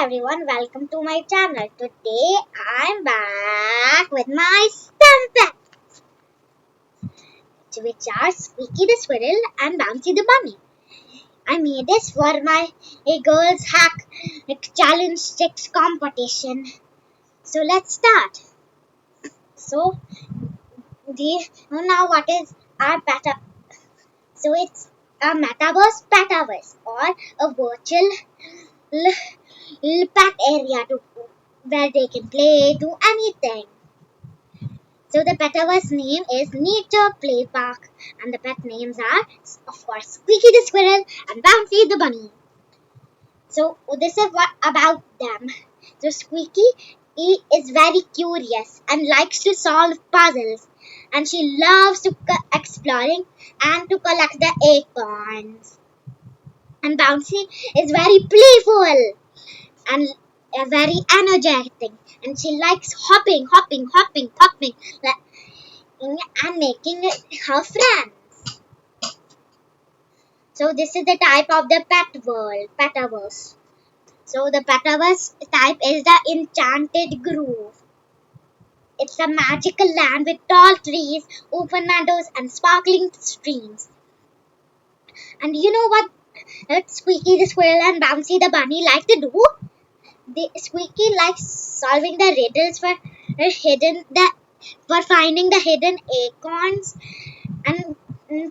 everyone, welcome to my channel. Today I'm back with my STEM pets, which are Squeaky the squirrel and Bouncy the bunny. I made this for my girls hack challenge 6 competition. So let's start. So now what is our pet? So it's a Metaverse Petaverse or a virtual pet area where they can play, do anything. So the Petaverse name is Nature Play Park, and the pet names are, of course, Squeaky the squirrel and Bouncy the bunny. So this is what about them. So Squeaky is very curious and likes to solve puzzles, and she loves to exploring and to collect the acorns. And Bouncy is very playful and very energetic, and she likes hopping and making her friends. So this is the type of the Petaverse. So the Petaverse type is the Enchanted Grove. It's a magical land with tall trees, open meadows, and sparkling streams. And you know what Squeaky the squirrel and Bouncy the bunny like to do? Squeaky likes solving the riddles for finding the hidden acorns and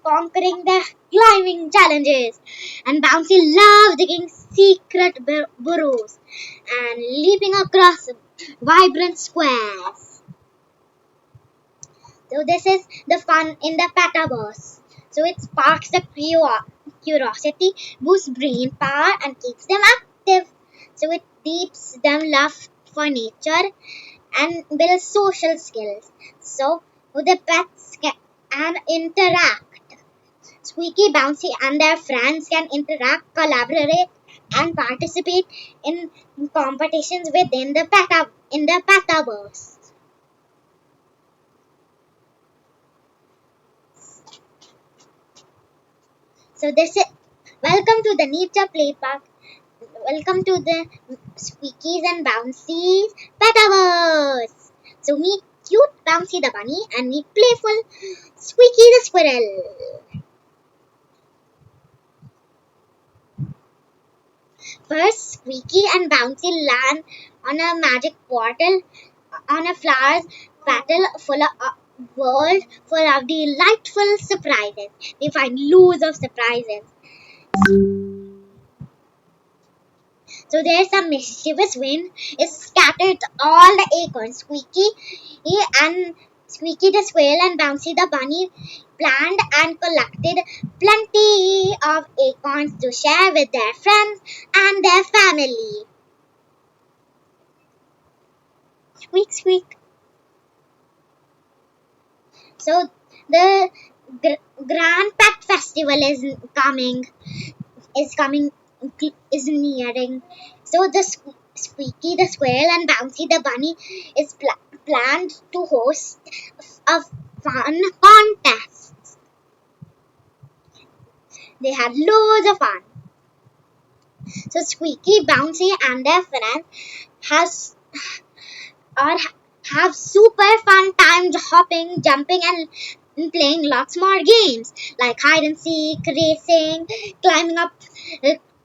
conquering the climbing challenges. And Bouncy loves digging secret burrows and leaping across vibrant squares. So this is the fun in the Petaverse. So it sparks the curiosity, boosts brain power, and keeps them active. So it teaches them love for nature and builds social skills. So the pets can interact. Squeaky, Bouncy, and their friends can interact, collaborate, and participate in competitions within the Petaverse. So this is welcome to the Nature Play Park. Welcome to the Squeakies and Bouncies Petaverse. So meet cute Bouncy the bunny and meet playful Squeaky the squirrel. First, Squeaky and Bouncy land on a magic portal on a flowers petal world full of delightful surprises. They find loads of surprises. So there's a mischievous wind is scattered all the acorns. Squeaky the squirrel and Bouncy the bunny planned and collected plenty of acorns to share with their friends and their family. Squeak, squeak. So the Grand Pet Festival is nearing. So the Squeaky the squirrel and Bouncy the bunny is planned to host a fun contest. They had loads of fun. So Squeaky, Bouncy, and their friends have super fun times hopping, jumping, and playing lots more games like hide and seek, racing, climbing up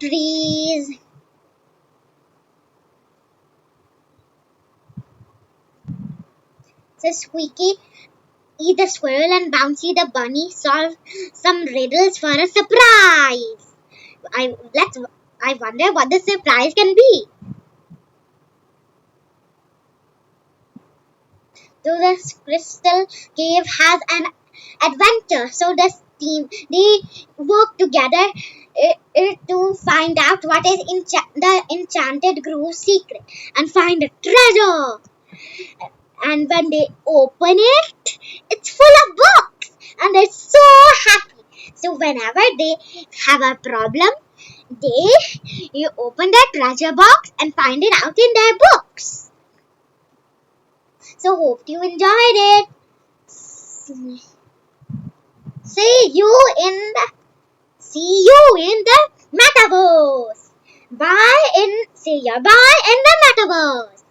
trees. So Squeaky the squirrel and Bouncy the bunny solve some riddles for a surprise. I wonder what the surprise can be. So the crystal cave has an adventure. So this team they work together to find out what is the enchanted grove secret and find a treasure. And when they open it, it's full of books, and they're so happy. So whenever they have a problem, you open their treasure box and find it out in their books. So hope you enjoyed it. See you in the Metaverse. Bye in, see ya, bye in the metaverse.